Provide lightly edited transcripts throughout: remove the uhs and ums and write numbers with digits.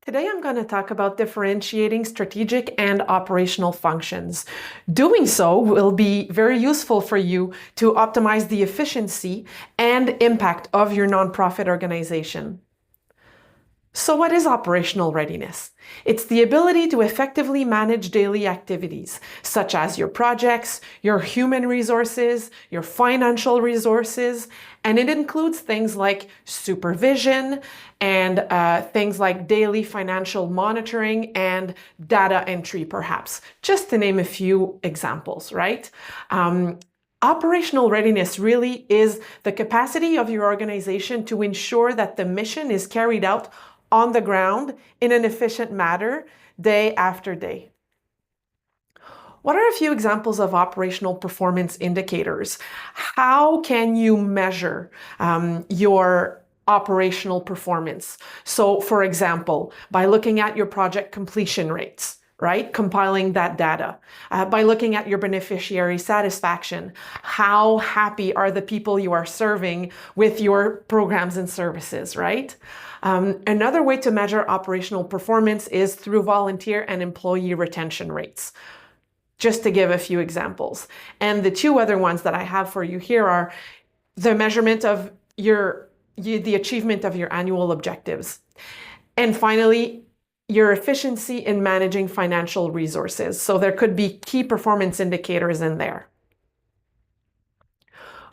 Today I'm going to talk about differentiating strategic and operational functions. Doing so will be very useful for you to optimize the efficiency and impact of your nonprofit organization. So what is operational readiness? It's the ability to effectively manage daily activities, such as your projects, your human resources, your financial resources, and it includes things like supervision and things like daily financial monitoring and data entry, perhaps, just to name a few examples, right? Operational readiness really is the capacity of your organization to ensure that the mission is carried out on the ground in an efficient manner, day after day. What are a few examples of operational performance indicators? How can you measure your operational performance? So, for example, by looking at your project completion rates, right? Compiling that data. By looking at your beneficiary satisfaction. How happy are the people you are serving with your programs and services, right? Another way to measure operational performance is through volunteer and employee retention rates, just to give a few examples. And the two other ones that I have for you here are the measurement of the achievement of your annual objectives. And finally, your efficiency in managing financial resources. So there could be key performance indicators in there.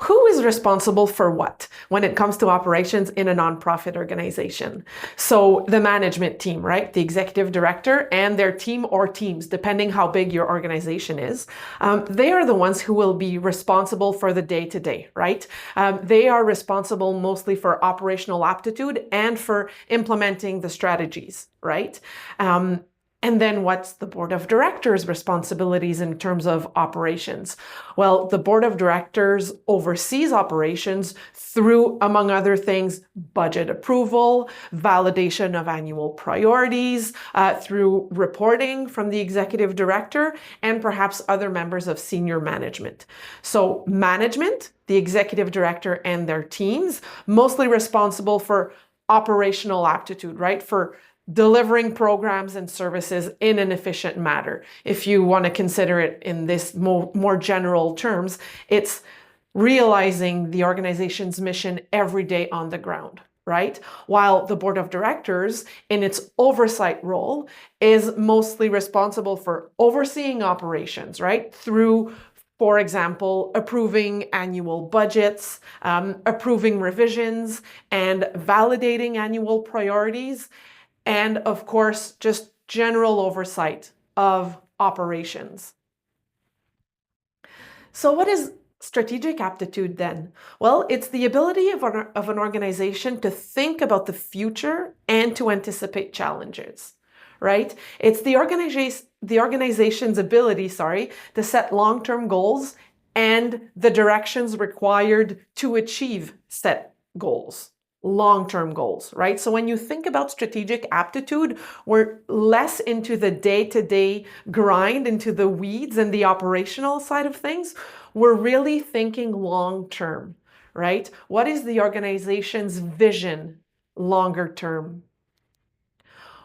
Who is responsible for what when it comes to operations in a nonprofit organization? So the management team, right? The executive director and their team or teams, depending how big your organization is. They are the ones who will be responsible for the day-to-day, right? They are responsible mostly for operational aptitude and for implementing the strategies, right? And then what's the board of directors' responsibilities in terms of operations? Well, the board of directors oversees operations through, among other things, budget approval, validation of annual priorities, through reporting from the executive director, and perhaps other members of senior management. So management, the executive director and their teams, mostly responsible for operational aptitude, right? For delivering programs and services in an efficient manner. If you want to consider it in this more general terms, it's realizing the organization's mission every day on the ground, right? While the board of directors, in its oversight role, is mostly responsible for overseeing operations, right? Through, for example, approving annual budgets, approving revisions, and validating annual priorities, and of course, just general oversight of operations. So what is strategic aptitude then? Well, it's the ability of an organization to think about the future and to anticipate challenges, right? It's the organization's ability, to set long-term goals and the directions required to achieve set goals. Long-term goals, right? So when you think about strategic aptitude, we're less into the day-to-day grind, into the weeds and the operational side of things. We're really thinking long-term, right? What is the organization's vision longer term?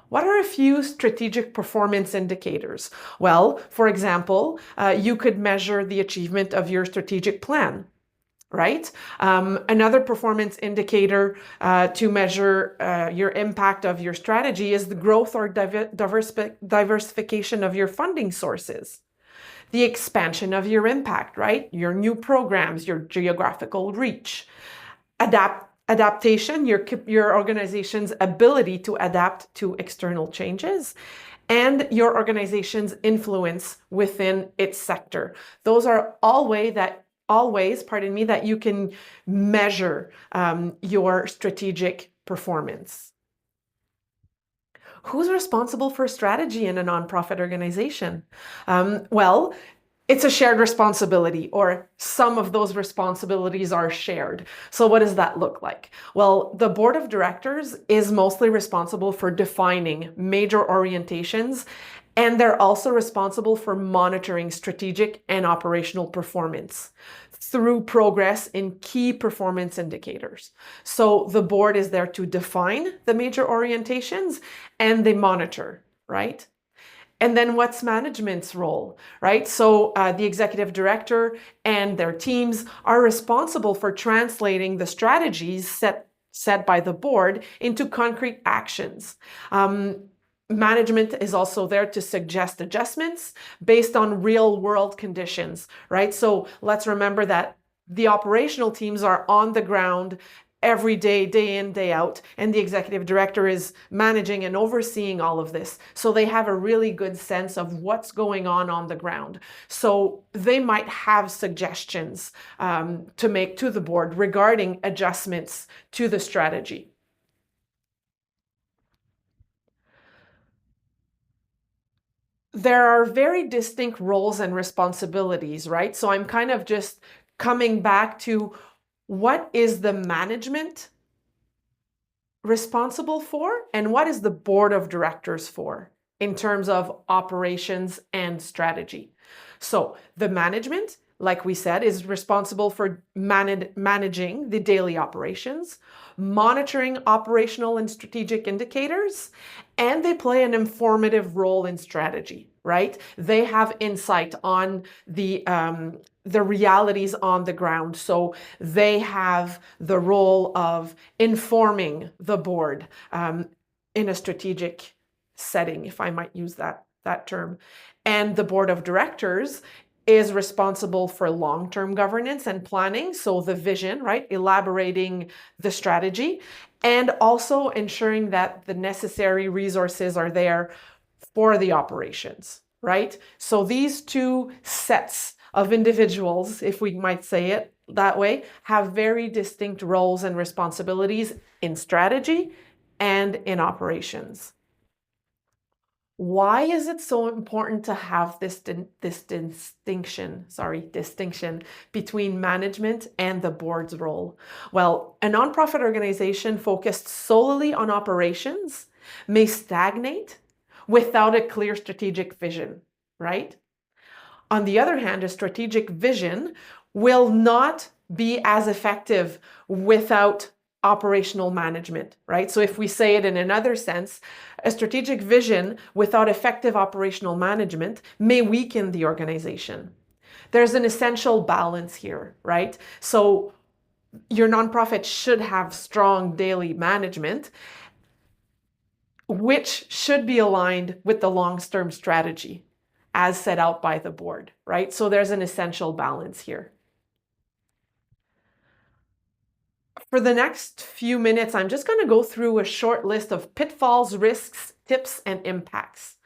What are a few strategic performance indicators? Well, for example, you could measure the achievement of your strategic plan, right? Another performance indicator to measure your impact of your strategy is the growth or diversification of your funding sources, the expansion of your impact, right? Your new programs, your geographical reach, adaptation, your organization's ability to adapt to external changes, and your organization's influence within its sector. Those are all ways that you can measure your strategic performance. Who's responsible for strategy in a nonprofit organization? Well, it's a shared responsibility, or some of those responsibilities are shared. So what does that look like? Well, the board of directors is mostly responsible for defining major orientations, and they're also responsible for monitoring strategic and operational performance through progress in key performance indicators. So the board is there to define the major orientations and they monitor, right? And then what's management's role, right? So the executive director and their teams are responsible for translating the strategies set by the board into concrete actions. Management is also there to suggest adjustments based on real world conditions, right? So let's remember that the operational teams are on the ground every day, day in, day out, and the executive director is managing and overseeing all of this. So they have a really good sense of what's going on the ground. So they might have suggestions to make to the board regarding adjustments to the strategy. There are very distinct roles and responsibilities, right? So I'm kind of just coming back to what is the management responsible for and what is the board of directors for in terms of operations and strategy. So the management, like we said, is responsible for managing the daily operations, monitoring operational and strategic indicators, and they play an informative role in strategy, right? They have insight on the realities on the ground. So they have the role of informing the board in a strategic setting, if I might use that term. And the board of directors is responsible for long-term governance and planning. So the vision, right? Elaborating the strategy and also ensuring that the necessary resources are there for the operations, right? So these two sets of individuals, if we might say it that way, have very distinct roles and responsibilities in strategy and in operations. Why is it so important to have this distinction between management and the board's role? Well, a nonprofit organization focused solely on operations may stagnate without a clear strategic vision, right? On the other hand, a strategic vision will not be as effective without operational management, right? So if we say it in another sense, a strategic vision without effective operational management may weaken the organization. There's an essential balance here, right? So your nonprofit should have strong daily management, which should be aligned with the long-term strategy as set out by the board, right? So there's an essential balance here. For the next few minutes, I'm just going to go through a short list of pitfalls, risks, tips, and impacts.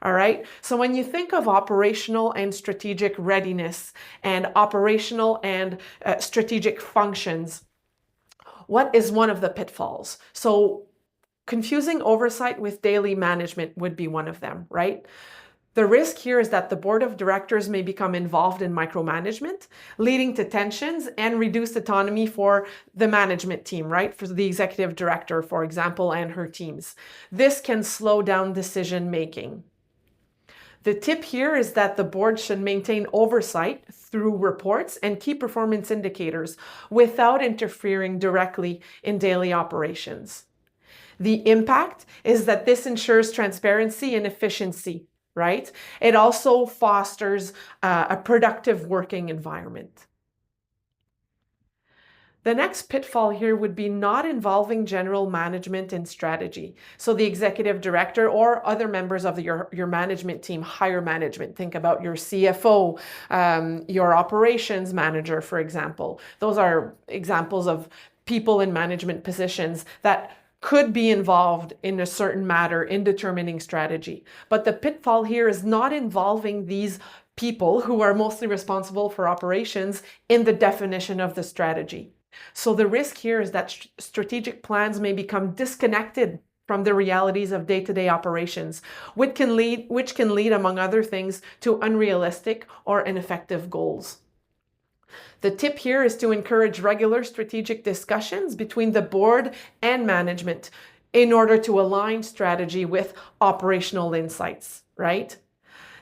All right. So when you think of operational and strategic readiness and operational and strategic functions, what is one of the pitfalls? So confusing oversight with daily management would be one of them, right? The risk here is that the board of directors may become involved in micromanagement, leading to tensions and reduced autonomy for the management team, right? For the executive director, for example, and her teams. This can slow down decision making. The tip here is that the board should maintain oversight through reports and key performance indicators without interfering directly in daily operations. The impact is that this ensures transparency and efficiency, right? It also fosters a productive working environment. The next pitfall here would be not involving general management and strategy. So the executive director or other members of your management team, higher management, think about your CFO, your operations manager, for example. Those are examples of people in management positions that could be involved in a certain matter in determining strategy. But the pitfall here is not involving these people who are mostly responsible for operations in the definition of the strategy. So the risk here is that strategic plans may become disconnected from the realities of day-to-day operations, which can lead, among other things, to unrealistic or ineffective goals. The tip here is to encourage regular strategic discussions between the board and management in order to align strategy with operational insights, right?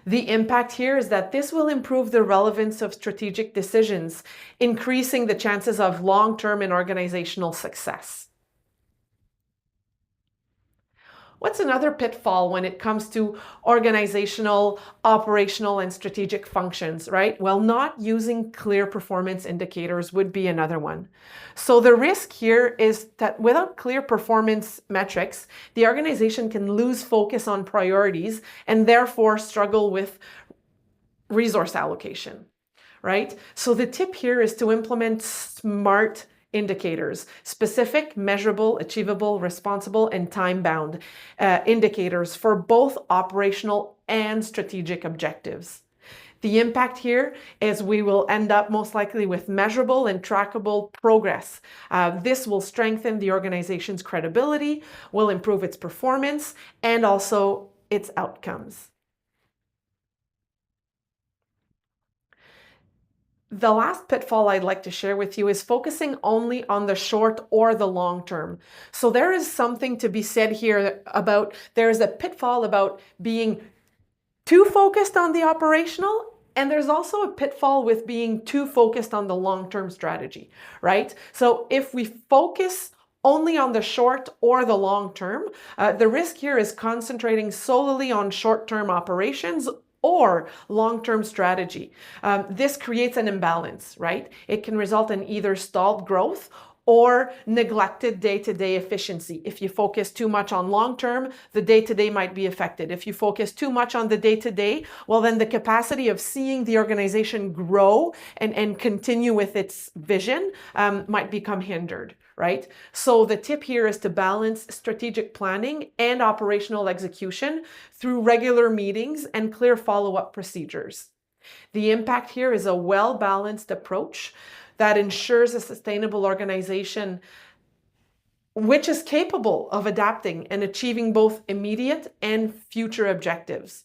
The impact here is that this will improve the relevance of strategic decisions, increasing the chances of long-term and organizational success. What's another pitfall when it comes to organizational, operational, and strategic functions, right? Well, not using clear performance indicators would be another one. So the risk here is that without clear performance metrics, the organization can lose focus on priorities and therefore struggle with resource allocation, right? So the tip here is to implement SMART indicators: specific, measurable, achievable, responsible, and time-bound indicators for both operational and strategic objectives. The impact here is we will end up most likely with measurable and trackable progress. This will strengthen the organization's credibility, will improve its performance, and also its outcomes. The last pitfall I'd like to share with you is focusing only on the short or the long term. So there is something to be said here about, there's a pitfall about being too focused on the operational, and there's also a pitfall with being too focused on the long-term strategy, right? So if we focus only on the short or the long term, the risk here is concentrating solely on short-term operations or long-term strategy. This creates an imbalance, right? It can result in either stalled growth or neglected day-to-day efficiency. If you focus too much on long-term, the day-to-day might be affected. If you focus too much on the day-to-day, well, then the capacity of seeing the organization grow and continue with its vision might become hindered, right? So the tip here is to balance strategic planning and operational execution through regular meetings and clear follow-up procedures. The impact here is a well-balanced approach that ensures a sustainable organization which is capable of adapting and achieving both immediate and future objectives.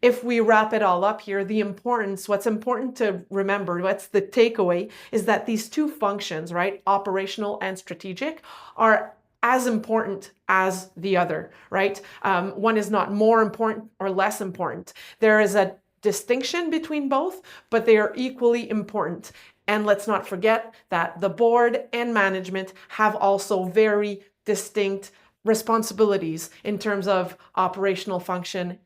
If we wrap it all up here, what's important to remember, what's the takeaway, is that these two functions, right, operational and strategic, are as important as the other, right? One is not more important or less important. There is a distinction between both, but they are equally important. And let's not forget that the board and management have also very distinct responsibilities in terms of operational function